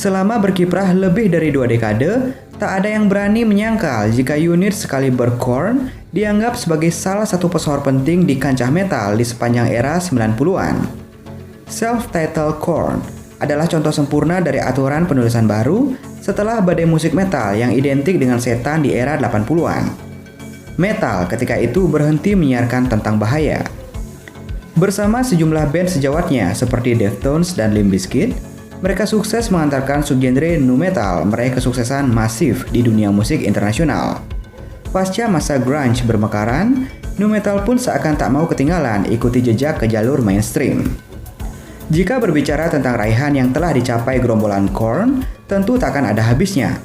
Selama berkiprah lebih dari 2 dekade, tak ada yang berani menyangkal jika unit sekaliber Korn dianggap sebagai salah satu pesohor penting di kancah metal di sepanjang era 90-an. Self-titled Korn adalah contoh sempurna dari aturan penulisan baru setelah badai musik metal yang identik dengan setan di era 80-an. Metal ketika itu berhenti menyiarkan tentang bahaya. Bersama sejumlah band sejawatnya seperti Deftones dan Limp Bizkit, mereka sukses mengantarkan subgenre nu metal meraih kesuksesan masif di dunia musik internasional. Pasca masa grunge bermekaran, nu metal pun seakan tak mau ketinggalan ikuti jejak ke jalur mainstream. Jika berbicara tentang raihan yang telah dicapai gerombolan Korn, tentu tak akan ada habisnya.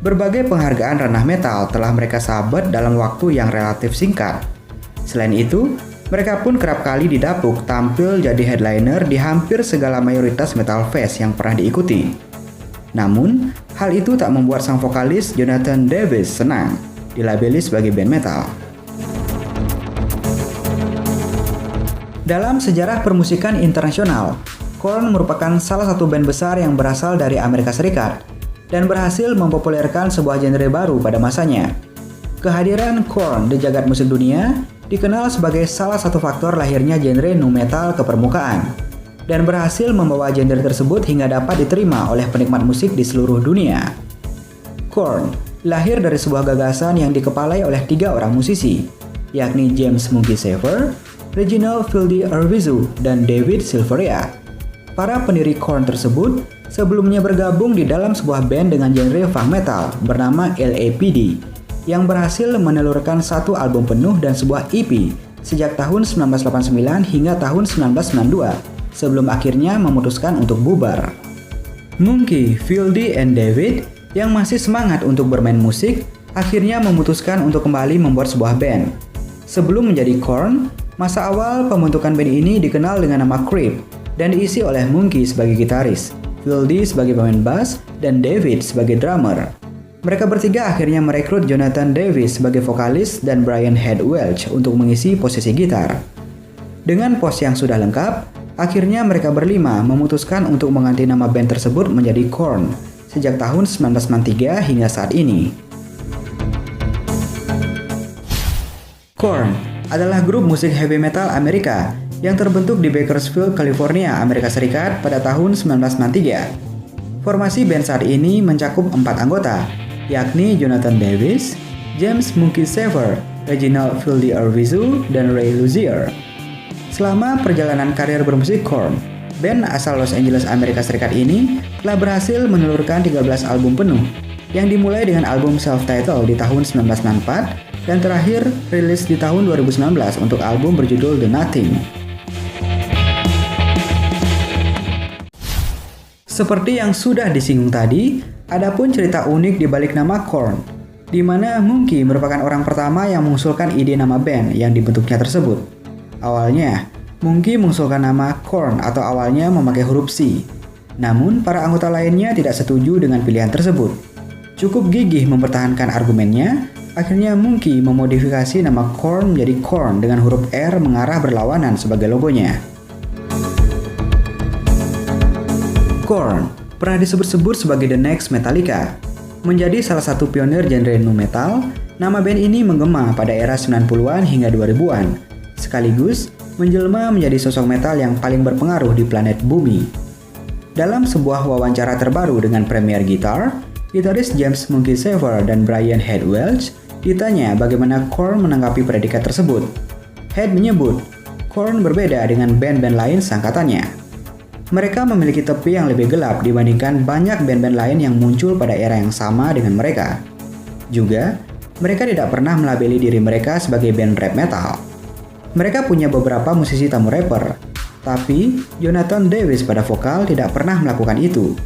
Berbagai penghargaan ranah metal telah mereka sabet dalam waktu yang relatif singkat. Selain itu, mereka pun kerap kali didapuk tampil jadi headliner di hampir segala mayoritas metal fest yang pernah diikuti. Namun, hal itu tak membuat sang vokalis Jonathan Davis senang dilabeli sebagai band metal. Dalam sejarah permusikan internasional, Korn merupakan salah satu band besar yang berasal dari Amerika Serikat dan berhasil mempopulerkan sebuah genre baru pada masanya. Kehadiran Korn di jagat musik dunia dikenal sebagai salah satu faktor lahirnya genre nu metal ke permukaan dan berhasil membawa genre tersebut hingga dapat diterima oleh penikmat musik di seluruh dunia. Korn lahir dari sebuah gagasan yang dikepalai oleh 3 orang musisi, yakni James Munky Saver, Reginald Fieldy Arvizu, dan David Silveria. Para pendiri Korn tersebut sebelumnya bergabung di dalam sebuah band dengan genre funk metal bernama LAPD yang berhasil menelurkan 1 album penuh dan sebuah EP sejak tahun 1989 hingga tahun 1992 sebelum akhirnya memutuskan untuk bubar. Munky, Fieldy, and David yang masih semangat untuk bermain musik akhirnya memutuskan untuk kembali membuat sebuah band. Sebelum menjadi Korn, masa awal pembentukan band ini dikenal dengan nama Creep dan diisi oleh Munky sebagai gitaris, Fieldy sebagai pemain bass, dan David sebagai drummer. Mereka bertiga akhirnya merekrut Jonathan Davis sebagai vokalis dan Brian Head Welch untuk mengisi posisi gitar. Dengan pos yang sudah lengkap, akhirnya mereka berlima memutuskan untuk mengganti nama band tersebut menjadi Korn sejak tahun 1993 hingga saat ini. Korn adalah grup musik heavy metal Amerika yang terbentuk di Bakersfield, California, Amerika Serikat pada tahun 1993. Formasi band saat ini mencakup 4 anggota, yakni Jonathan Davis, James Munky Saver, Reginald Fieldy Arvizu, dan Ray Luzier. Selama perjalanan karir bermusik Korn, band asal Los Angeles, Amerika Serikat ini telah berhasil menelurkan 13 album penuh, yang dimulai dengan album self-titled di tahun 1994 dan terakhir rilis di tahun 2019 untuk album berjudul The Nothing. Seperti yang sudah disinggung tadi, ada pun cerita unik di balik nama Korn, di mana Munky merupakan orang pertama yang mengusulkan ide nama band yang dibentuknya tersebut. Awalnya, Munky mengusulkan nama Korn atau awalnya memakai huruf C. Namun, para anggota lainnya tidak setuju dengan pilihan tersebut. Cukup gigih mempertahankan argumennya, akhirnya Munky memodifikasi nama Korn menjadi Korn dengan huruf R mengarah berlawanan sebagai logonya. Korn pernah disebut-sebut sebagai The Next Metallica. Menjadi salah satu pionir genre nu metal, nama band ini menggema pada era 90-an hingga 2000-an, sekaligus menjelma menjadi sosok metal yang paling berpengaruh di planet bumi. Dalam sebuah wawancara terbaru dengan Premier Guitar, gitaris James Munky Saver dan Brian Head Welch ditanya bagaimana Korn menanggapi predikat tersebut. Head menyebut, Korn berbeda dengan band-band lain seangkatannya. Mereka memiliki tepi yang lebih gelap dibandingkan banyak band-band lain yang muncul pada era yang sama dengan mereka. Juga, mereka tidak pernah melabeli diri mereka sebagai band rap metal. Mereka punya beberapa musisi tamu rapper, tapi Jonathan Davis pada vokal tidak pernah melakukan itu.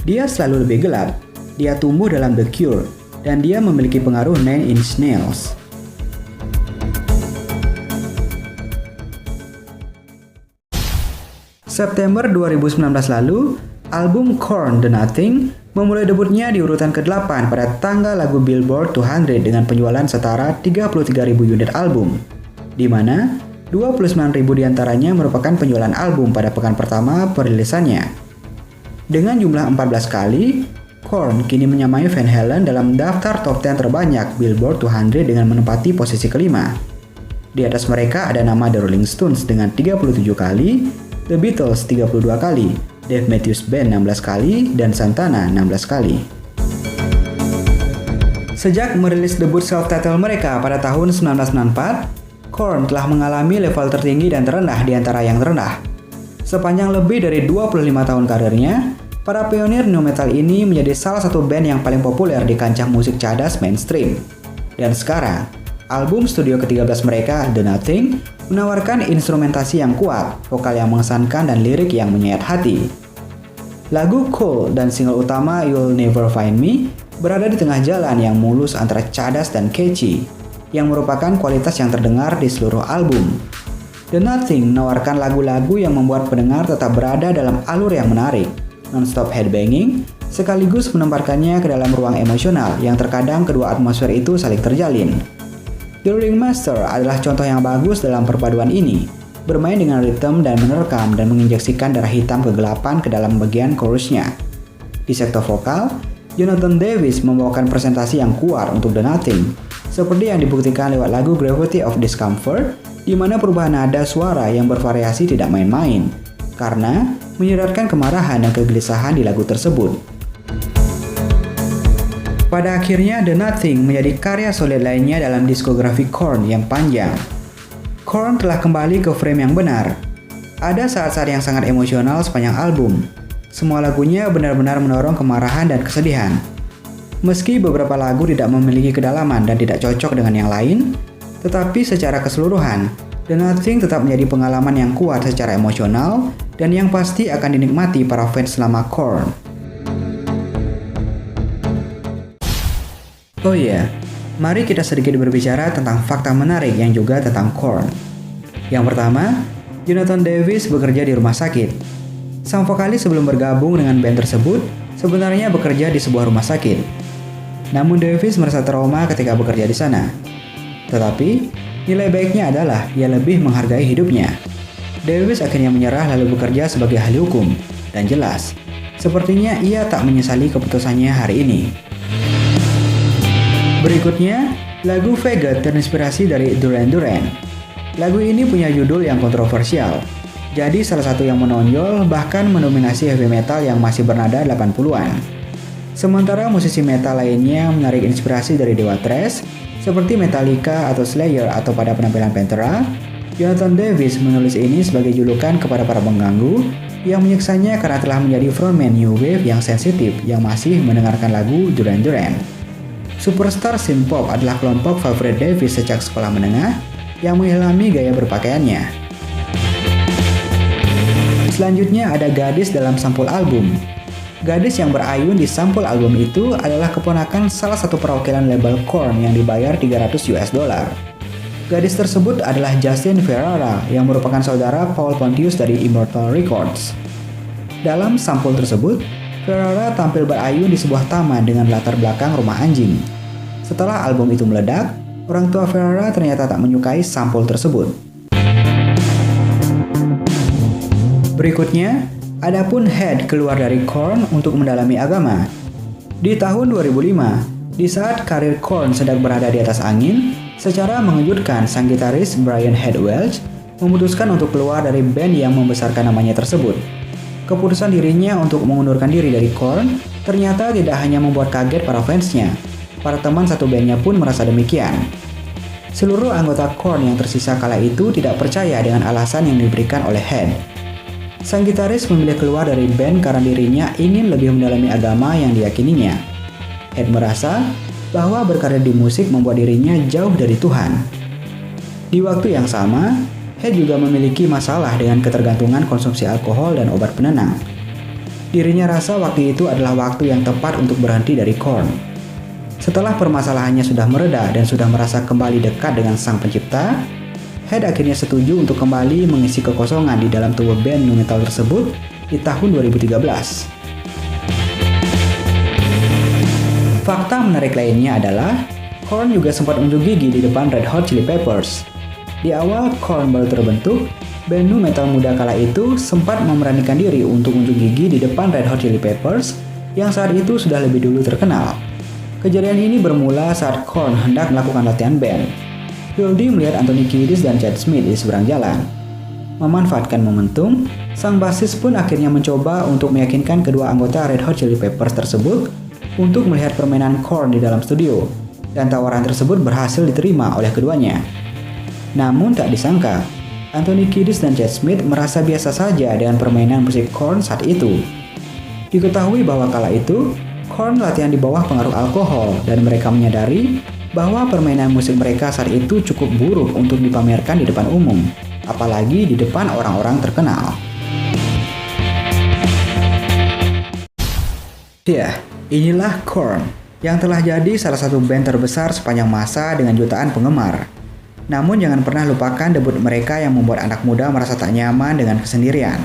Dia selalu lebih gelap, dia tumbuh dalam The Cure, dan dia memiliki pengaruh Nine Inch Nails. September 2019 lalu, album Korn The Nothing memulai debutnya di urutan ke-8 pada tangga lagu Billboard 200 dengan penjualan setara 33.000 unit album, di mana 29.000 diantaranya merupakan penjualan album pada pekan pertama perilisannya. Dengan jumlah 14 kali, Korn kini menyamai Van Halen dalam daftar top 10 terbanyak Billboard 200 dengan menempati posisi kelima. Di atas mereka ada nama The Rolling Stones dengan 37 kali, The Beatles 32 kali, Dave Matthews Band 16 kali, dan Santana 16 kali. Sejak merilis debut self-titled mereka pada tahun 1994, Korn telah mengalami level tertinggi dan terendah di antara yang terendah. Sepanjang lebih dari 25 tahun karirnya, para pionir nu metal ini menjadi salah satu band yang paling populer di kancah musik cadas mainstream. Dan sekarang, album studio ke-13 mereka, The Nothing, menawarkan instrumentasi yang kuat, vokal yang mengesankan, dan lirik yang menyayat hati. Lagu Cold dan single utama You'll Never Find Me berada di tengah jalan yang mulus antara cadas dan catchy, yang merupakan kualitas yang terdengar di seluruh album. The Nothing menawarkan lagu-lagu yang membuat pendengar tetap berada dalam alur yang menarik, non-stop headbanging, sekaligus menempatkannya ke dalam ruang emosional yang terkadang kedua atmosfer itu saling terjalin. The Ringmaster adalah contoh yang bagus dalam perpaduan ini, bermain dengan ritme dan menerkam dan menginjeksikan darah hitam kegelapan ke dalam bagian chorusnya. Di sektor vokal, Jonathan Davis membawakan presentasi yang kuat untuk The Nothing, seperti yang dibuktikan lewat lagu Gravity of Discomfort, di mana perubahan nada suara yang bervariasi tidak main-main, karena menyiratkan kemarahan dan kegelisahan di lagu tersebut. Pada akhirnya, The Nothing menjadi karya solid lainnya dalam diskografi Korn yang panjang. Korn telah kembali ke frame yang benar. Ada saat-saat yang sangat emosional sepanjang album. Semua lagunya benar-benar mendorong kemarahan dan kesedihan. Meski beberapa lagu tidak memiliki kedalaman dan tidak cocok dengan yang lain, tetapi secara keseluruhan, The Nothing tetap menjadi pengalaman yang kuat secara emosional dan yang pasti akan dinikmati para fans selama Korn. Oh iya, mari kita sedikit berbicara tentang fakta menarik yang juga tentang Korn. Yang pertama, Jonathan Davis bekerja di rumah sakit. Sang vokalis sebelum bergabung dengan band tersebut sebenarnya bekerja di sebuah rumah sakit. Namun Davis merasa trauma ketika bekerja di sana. Tetapi, nilai baiknya adalah ia lebih menghargai hidupnya. Davis akhirnya menyerah lalu bekerja sebagai ahli hukum. Dan jelas, sepertinya ia tak menyesali keputusannya hari ini. Berikutnya, lagu Faggot terinspirasi dari Duran Duran. Lagu ini punya judul yang kontroversial. Jadi salah satu yang menonjol bahkan mendominasi heavy metal yang masih bernada 80-an. Sementara musisi metal lainnya menarik inspirasi dari dewa thrash seperti Metallica atau Slayer atau pada penampilan Pantera, Jonathan Davis menulis ini sebagai julukan kepada para pengganggu yang menyiksanya karena telah menjadi frontman new wave yang sensitif yang masih mendengarkan lagu Duran Duran. Superstar synthpop adalah kelompok favorit Davis sejak sekolah menengah yang mengilhami gaya berpakaiannya. Selanjutnya ada gadis dalam sampul album. Gadis yang berayun di sampul album itu adalah keponakan salah satu perwakilan label Korn yang dibayar $300. Gadis tersebut adalah Justin Ferrara yang merupakan saudara Paul Pontius dari Immortal Records. Dalam sampul tersebut, Ferrara tampil berayun di sebuah taman dengan latar belakang rumah anjing. Setelah album itu meledak, orang tua Ferrara ternyata tak menyukai sampul tersebut. Berikutnya, adapun Head keluar dari Korn untuk mendalami agama. Di tahun 2005, di saat karir Korn sedang berada di atas angin, secara mengejutkan sang gitaris Brian Head Welch memutuskan untuk keluar dari band yang membesarkan namanya tersebut. Keputusan dirinya untuk mengundurkan diri dari Korn ternyata tidak hanya membuat kaget para fansnya, para teman satu bandnya pun merasa demikian. Seluruh anggota Korn yang tersisa kala itu tidak percaya dengan alasan yang diberikan oleh Head. Sang gitaris memilih keluar dari band karena dirinya ingin lebih mendalami agama yang diyakininya. Head merasa bahwa berkarya di musik membuat dirinya jauh dari Tuhan. Di waktu yang sama, Head juga memiliki masalah dengan ketergantungan konsumsi alkohol dan obat penenang. Dirinya rasa waktu itu adalah waktu yang tepat untuk berhenti dari Korn. Setelah permasalahannya sudah mereda dan sudah merasa kembali dekat dengan sang pencipta, Head akhirnya setuju untuk kembali mengisi kekosongan di dalam tubuh band nu metal tersebut di tahun 2013. Fakta menarik lainnya adalah Korn juga sempat unjuk gigi di depan Red Hot Chili Peppers. Di awal Korn baru terbentuk, band nu metal muda kala itu sempat memberanikan diri untuk unjuk gigi di depan Red Hot Chili Peppers yang saat itu sudah lebih dulu terkenal. Kejadian ini bermula saat Korn hendak melakukan latihan band. Fielding melihat Anthony Kiedis dan Chad Smith di seberang jalan. Memanfaatkan momentum, sang basis pun akhirnya mencoba untuk meyakinkan kedua anggota Red Hot Chili Peppers tersebut untuk melihat permainan Korn di dalam studio, dan tawaran tersebut berhasil diterima oleh keduanya. Namun tak disangka, Anthony Kiedis dan Chad Smith merasa biasa saja dengan permainan musik Korn saat itu. Diketahui bahwa kala itu, Korn latihan di bawah pengaruh alkohol dan mereka menyadari bahwa permainan musik mereka saat itu cukup buruk untuk dipamerkan di depan umum, apalagi di depan orang-orang terkenal. Ya, inilah Korn yang telah jadi salah satu band terbesar sepanjang masa dengan jutaan penggemar. Namun jangan pernah lupakan debut mereka yang membuat anak muda merasa tak nyaman dengan kesendirian.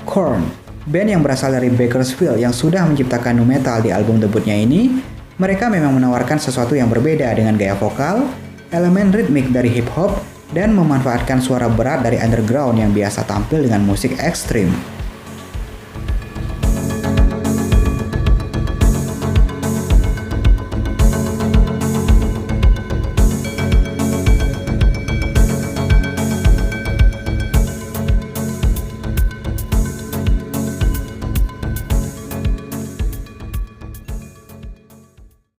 Korn, band yang berasal dari Bakersfield yang sudah menciptakan nu metal di album debutnya ini, mereka memang menawarkan sesuatu yang berbeda dengan gaya vokal, elemen ritmik dari hip hop, dan memanfaatkan suara berat dari underground yang biasa tampil dengan musik ekstrim.